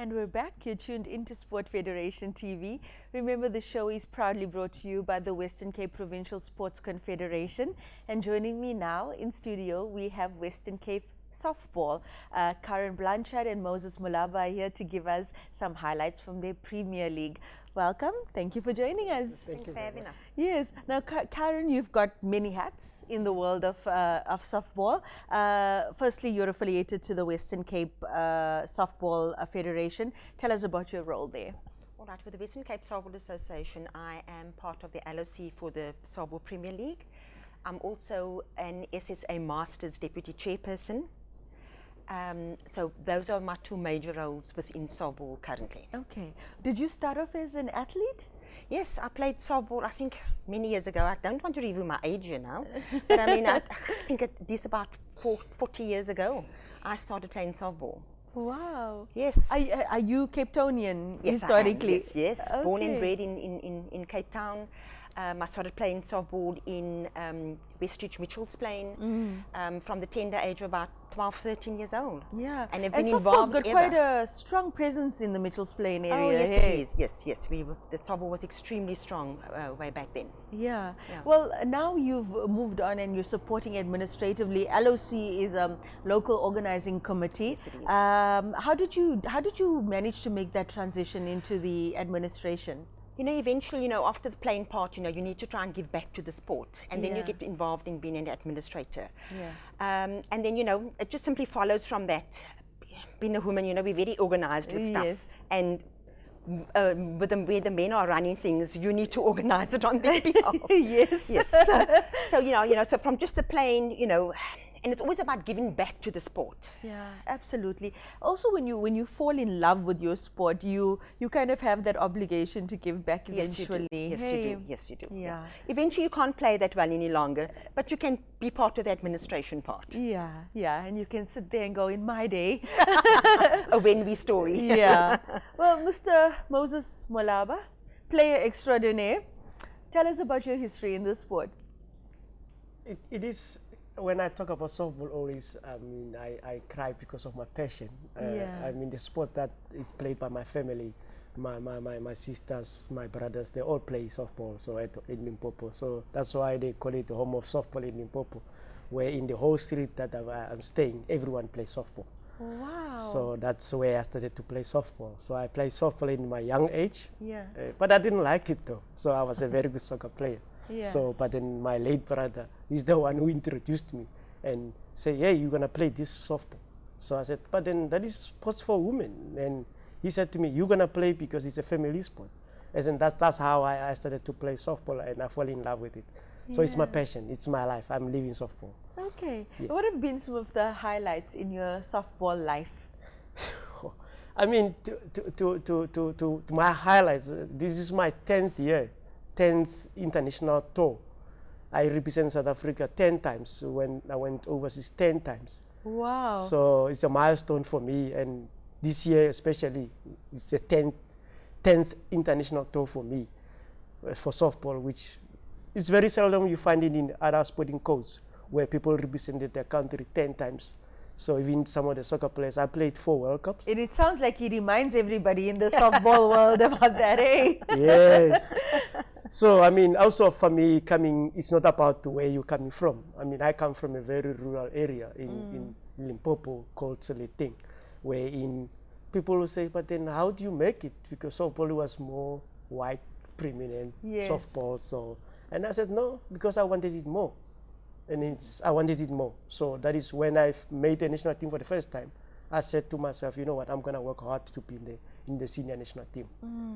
And we're back. You're tuned into Sport Federation TV. Remember, the show is proudly brought to you by the Western Cape Provincial Sports Confederation. And joining me now in studio, we have Western Cape softball. Karen Blanchard and Moses Mulaba are here to give us some highlights from their Premier League. Welcome. Thank you for joining us. Thanks for having us. Yes. Now, Karen, you've got many hats in the world of softball. Firstly, you're affiliated to the Western Cape Softball Federation. Tell us about your role there. All right, with the Western Cape Softball Association, I am part of the LOC for the Softball Premier League. I'm also an SSA Masters Deputy Chairperson. So those are my two major roles within softball currently. Okay. Did you start off as an athlete? Yes, I played softball, I think, many years ago. I don't want to reveal my age here now, but I mean, I think it is about 40 years ago I started playing softball. Wow. Yes. Are you Cape Townian, yes, historically? Yes. Okay. Born and bred in Cape Town. I started playing softball in Westridge Mitchell's playing from the tender age of about 12, 13 years old. Yeah, and have been softball's involved got quite a strong presence in the Mitchell's Plain area. Oh yes, hey? it is. Yes. The softball was extremely strong way back then. Yeah. Well, now you've moved on and you're supporting administratively. LOC is a local organizing committee. Yes, it is. How did you manage to make that transition into the administration? You know, eventually, you know, after the playing part, you know, you need to try and give back to the sport, and then you get involved in being an administrator. Yeah. And then, you know, it just simply follows from that. Being a woman, you know, we're very organized with stuff. Yes. And with where the men are running things, you need to organize it on their behalf. Yes. Yes. So you know, so from just the playing, you know, and it's always about giving back to the sport. Yeah, absolutely. Also, when you fall in love with your sport, you kind of have that obligation to give back eventually. Yes, you do. Yes, you do. Yeah. Eventually, you can't play that well any longer, but you can be part of the administration part. Yeah, and you can sit there and go, in my day. A Wendy story. Yeah. Well, Mr. Moses Mulaba, player extraordinaire, tell us about your history in this sport. It is. When I talk about softball, always, I mean, I cry because of my passion. I mean, the sport that is played by my family, my sisters, my brothers, they all play softball. So in Limpopo, so that's why they call it the home of softball in Limpopo, where in the whole street that I'm staying, everyone plays softball. Wow. So that's where I started to play softball. So I played softball in my young age. Yeah. But I didn't like it though. So I was a very good soccer player. Yeah. So, but then my late brother, he's the one who introduced me and say, hey, you're gonna play this softball. So I said, but then that is sports for women. And he said to me, you're gonna play because it's a family sport. And then that's how I started to play softball, and I fell in love with it. So it's my passion, it's my life. I'm living softball. Okay. Yeah. What have been some of the highlights in your softball life? I mean, to my highlights, this is my 10th year. 10th international tour. I represent South Africa 10 times when I went overseas 10 times. Wow. So it's a milestone for me, and this year especially, it's the 10th international tour for me for softball, which is very seldom you find it in other sporting codes where people represented their country 10 times. So even some of the soccer players, I played 4 World Cups. And it sounds like he reminds everybody in the softball world about that, eh? Yes. So, I mean, also for me, it's not about where you're coming from. I mean, I come from a very rural area in Limpopo called Seleting, where people will say, but then how do you make it? Because softball was more white, prominent, softball. So, and I said, no, because I wanted it more. And I wanted it more. So that is when I made the national team for the first time. I said to myself, you know what, I'm going to work hard to be in the senior national team.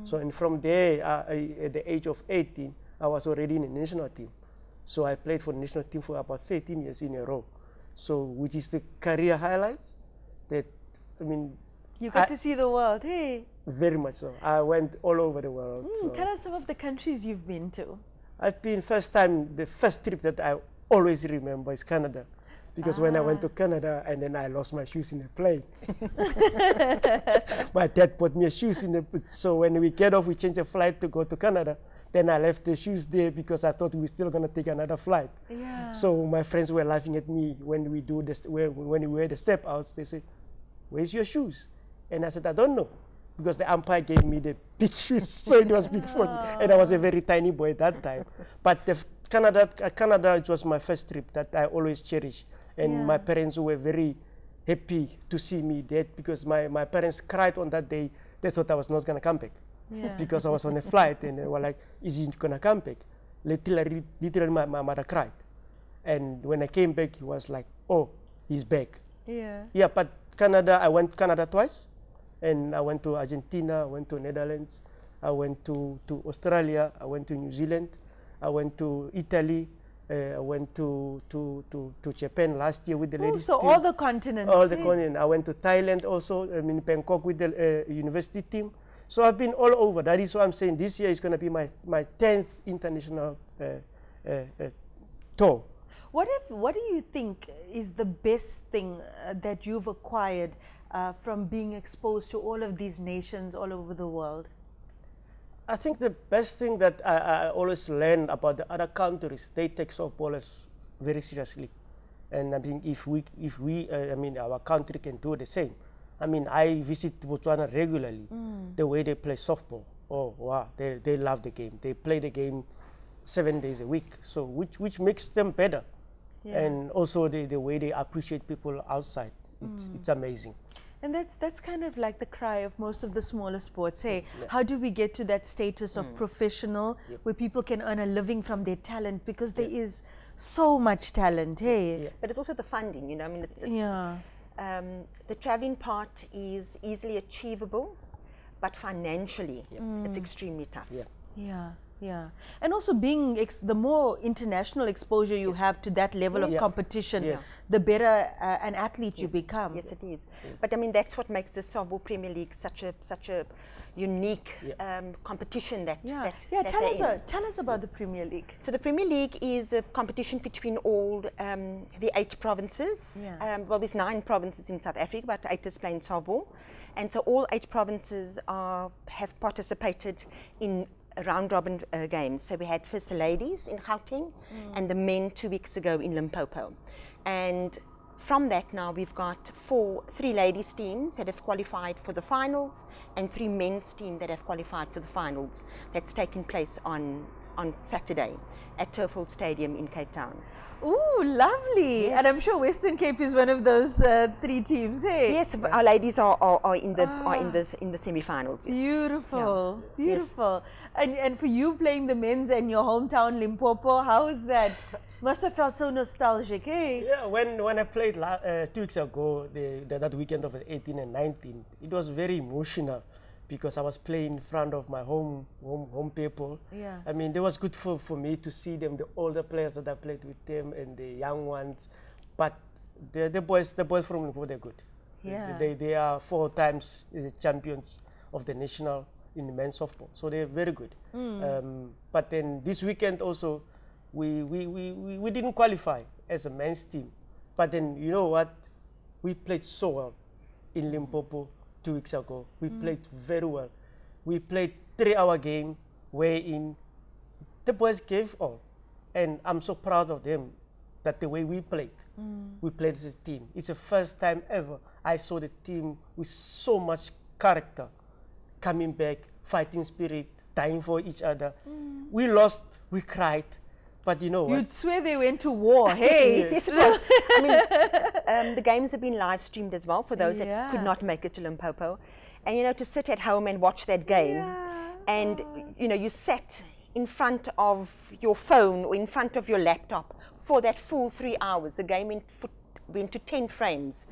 So, and from there, at the age of 18, I was already in the national team. So I played for the national team for about 13 years in a row. So, which is the career highlights that, I mean... You got to see the world, hey? Very much so. I went all over the world. So. Tell us some of the countries you've been to. I've been, the first trip that I always remember is Canada. Because when I went to Canada, and then I lost my shoes in the plane. My dad bought me shoes so when we get off, we changed the flight to go to Canada. Then I left the shoes there because I thought we were still going to take another flight. Yeah. So my friends were laughing at me when we wear the step outs. They say, where's your shoes? And I said, I don't know. because the umpire gave me the big shoes, so it was big for me. And I was a very tiny boy at that time. But Canada, it was my first trip that I always cherish. And my parents were very happy to see me there, because my parents cried on that day. They thought I was not going to come back because I was on a flight, and they were like, is he going to come back? Literally my mother cried. And when I came back, he was like, oh, he's back. Yeah, but Canada, I went to Canada twice. And I went to Argentina, I went to Netherlands, I went to Australia, I went to New Zealand, I went to Italy, I went to Japan last year with the ladies. So team. all the continents. All the continents. I went to Thailand also, I'm in Bangkok with the university team. So I've been all over. That is why I'm saying this year is going to be my 10th international tour. What do you think is the best thing that you've acquired from being exposed to all of these nations all over the world? I think the best thing that I always learn about the other countries, they take softballers very seriously. And I think if we I mean, our country can do the same. I mean, I visit Botswana regularly, the way they play softball. Oh, wow, they love the game. They play the game 7 days a week, so which makes them better. And also the way they appreciate people outside. It's amazing. And that's kind of like the cry of most of the smaller sports. Hey, how do we get to that status of professional where people can earn a living from their talent, because there is so much talent. Hey, but it's also the funding. You know, I mean, it's the traveling part is easily achievable, but financially, it's extremely tough. Yeah, and also being the more international exposure you have to that level of competition, the better an athlete you become. Yes, it is. But I mean, that's what makes the Softball Premier League such a unique competition. Tell us about the Premier League. So the Premier League is a competition between all the 8 provinces. Well, there's 9 provinces in South Africa, but 8 is playing softball, and so all 8 provinces have participated in round-robin games. So we had first the ladies in Gauteng and the men 2 weeks ago in Limpopo. And from that now we've got 3 ladies teams that have qualified for the finals and 3 men's teams that have qualified for the finals. That's taking place on Saturday at Turffield Stadium in Cape Town. Ooh, lovely! Yes. And I'm sure Western Cape is one of those 3 teams. Hey. Yes, our ladies are in the semi-finals. Yes. Beautiful, beautiful. And for you playing the men's in your hometown Limpopo, how is that? Must have felt so nostalgic, hey? Yeah, when I played 2 weeks ago, that weekend of 18 and 19, it was very emotional, because I was playing in front of my home people. I mean, it was good for me to see them, the older players that I played with them and the young ones. But the boys from Limpopo, they're good. They are 4 times champions of the national in the men's softball, so they're very good. But then this weekend also, we didn't qualify as a men's team. But then, you know what? We played so well in Limpopo 2 weeks ago. We played very well. We played 3-hour game wherein the boys gave all. And I'm so proud of them that the way we played as a team. It's the first time ever I saw the team with so much character coming back, fighting spirit, dying for each other. We lost, we cried. But you know what? You'd swear they went to war, hey? Yes, I mean, the games have been live streamed as well for those that could not make it to Limpopo. And, you know, to sit at home and watch that game, and, you know, you sat in front of your phone or in front of your laptop for that full 3 hours. The game went to 10 frames.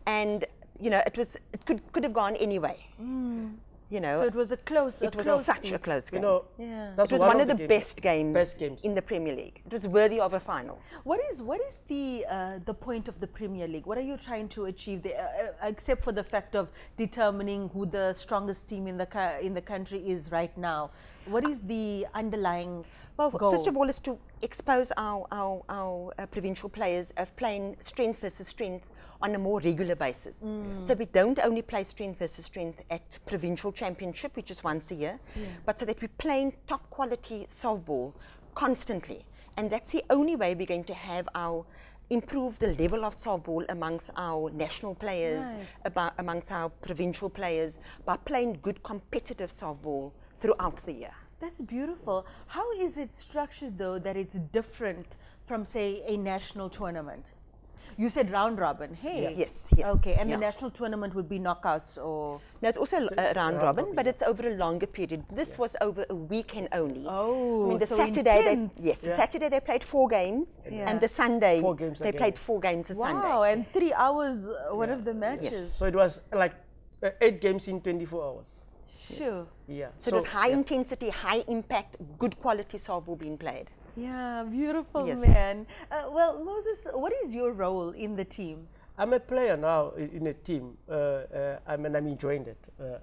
And, you know, it could have gone anyway. You know, so it was such a close game. You know, it was one of the best games in the Premier League. It was worthy of a final. What is the point of the Premier League? What are you trying to achieve there, except for the fact of determining who the strongest team in the country is right now? What is the underlying goal? First of all, is to expose our provincial players of playing strength versus strength on a more regular basis. So we don't only play strength versus strength at provincial championship, which is once a year, but so that we're playing top quality softball constantly. And that's the only way we're going to have our improve the level of softball amongst our national players, amongst our provincial players, by playing good competitive softball throughout the year. That's beautiful. How is it structured, though, that it's different from, say, a national tournament? You said round robin, hey? Yeah. Yes. Okay, and yeah. the national tournament would be knockouts or? No, it's also a round robin, but it's over a longer period. This was over a weekend only. Oh, I mean, the so Saturday, intense. Saturday they played 4 games, Yeah. and the Sunday 4 games they again. played 4 games a Sunday. Wow, and 3 hours, one of the matches. Yes. So it was like 8 games in 24 hours. Sure. Yeah. So it was high intensity, high impact, good quality softball being played. Yeah, beautiful, Yes. man. Well, Moses, what is your role in the team? I'm a player now in a team. I'm enjoying it.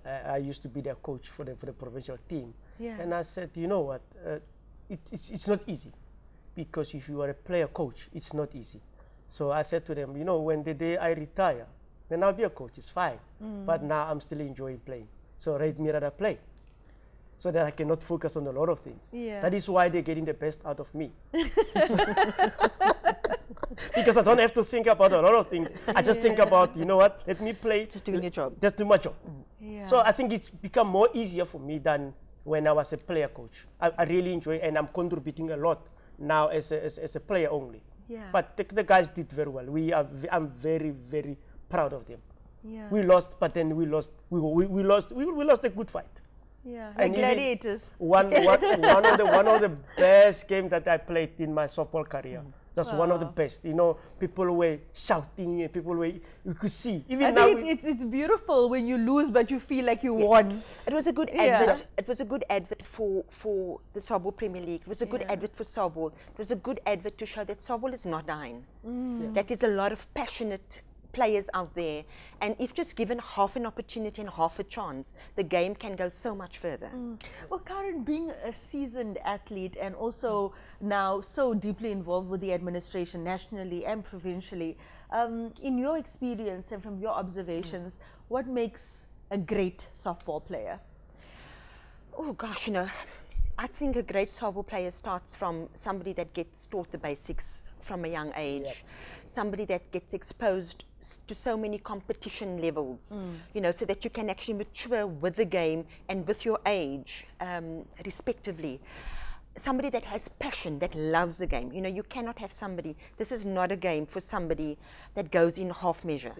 I used to be their coach for the provincial team. Yeah. And I said, you know what, it's not easy, because if you are a player coach, it's not easy. So I said to them, you know, when the day I retire, then I'll be a coach, it's fine. But now I'm still enjoying playing. So let me rather play, so that I cannot focus on a lot of things. Yeah. That is why they're getting the best out of me. Because I don't have to think about a lot of things. I just think about, you know what, let me play. Just doing your job. Just do my job. Yeah. So I think it's become more easier for me than when I was a player coach. I really enjoy it, and I'm contributing a lot now as a player only. Yeah. But the guys did very well. I'm very, very proud of them. Yeah. We lost, but then we lost a good fight. Yeah. And Like even gladiators. one of the best games that I played in my softball career. That's one of the best. You know, people were shouting, and people were, you could see. Even I now, think it's beautiful when you lose, but you feel like you won. It was a good advert. It was a good advert for the Softball Premier League. It was a good advert for softball. It was a good advert to show that softball is not dying. That there's a lot of passionate players out there, and if just given half an opportunity and half a chance, the game can go so much further. Well, Karen, being a seasoned athlete and also now so deeply involved with the administration nationally and provincially, in your experience and from your observations, what makes a great softball player? Oh gosh, you know, I think a great softball player starts from somebody that gets taught the basics from a young age, somebody that gets exposed to so many competition levels, you know, so that you can actually mature with the game and with your age, respectively. Somebody that has passion, that loves the game. You know, you cannot have somebody, this is not a game for somebody that goes in half measure.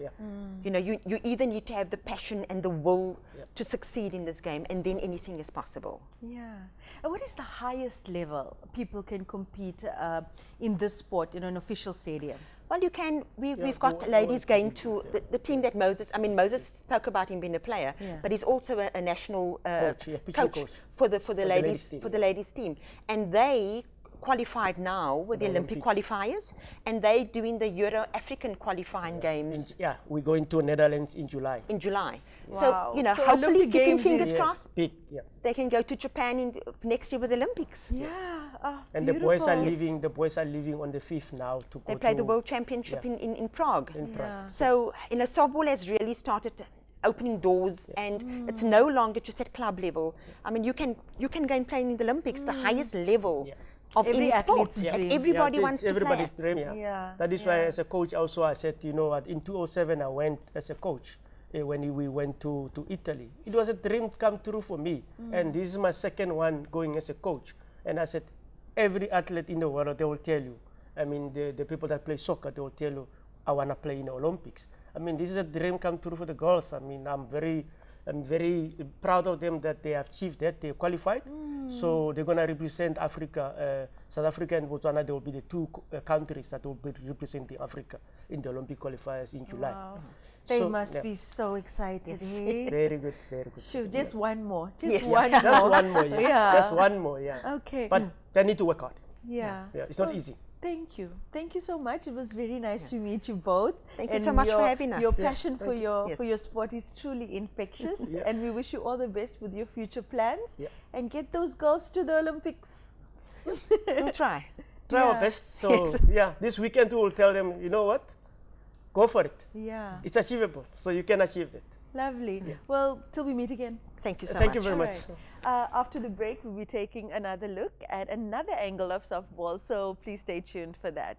You know, you either need to have the passion and the will to succeed in this game, and then anything is possible. Yeah. And what is the highest level people can compete in this sport in an official stadium? Well, you can, we've got ladies going to the team that Moses, I mean, Moses spoke about him being a player, but he's also a national coach for the ladies team. And they qualified now with the Olympic qualifiers, and they doing the Euro African qualifying games. we're going to Netherlands in July. Wow. So, you know, So hopefully, Olympic keeping Games fingers is crossed, they can go to Japan next year with the Olympics. Yeah. Oh, And beautiful. the boys are leaving on the 5th now to go They play to the World Championship in Prague. Yeah. So, you know, softball has really started opening doors, and it's no longer just at club level. I mean, you can go and play in the Olympics, the highest level of Every any sport. athlete's dream. And everybody wants to play everybody's it. dream. Yeah. That is why, as a coach, also I said, you know what, in 2007 I went as a coach when we went to Italy. It was a dream come true for me, and this is my second one going as a coach. And I said, every athlete in the world, they will tell you. I mean, the people that play soccer, they will tell you, I want to play in the Olympics. I mean, this is a dream come true for the girls. I mean, I'm very proud of them that they have achieved that. They qualified. So they're going to represent Africa. South Africa and Botswana, they will be the two countries that will be representing Africa in the Olympic qualifiers in July. Wow. They must be so excited. Hey? Very good, very good. Sure, just one more. Just Yes. one more. Just one more, Yeah. Just one more, yeah. Okay. But they need to work hard. Yeah. Yeah, it's not easy. Thank you. Thank you so much. It was very nice to meet you both. Thank you so much for having us. Your Yeah. passion for your sport is truly infectious, and we wish you all the best with your future plans. And get those girls to the Olympics. We'll try. Try our best. So this weekend we will tell them, you know what? Go for it. Yeah. It's achievable. So you can achieve it. Lovely. Well, till we meet again. Thank you so much. Thank you very much. Right. After the break, we'll be taking another look at another angle of softball, so please stay tuned for that.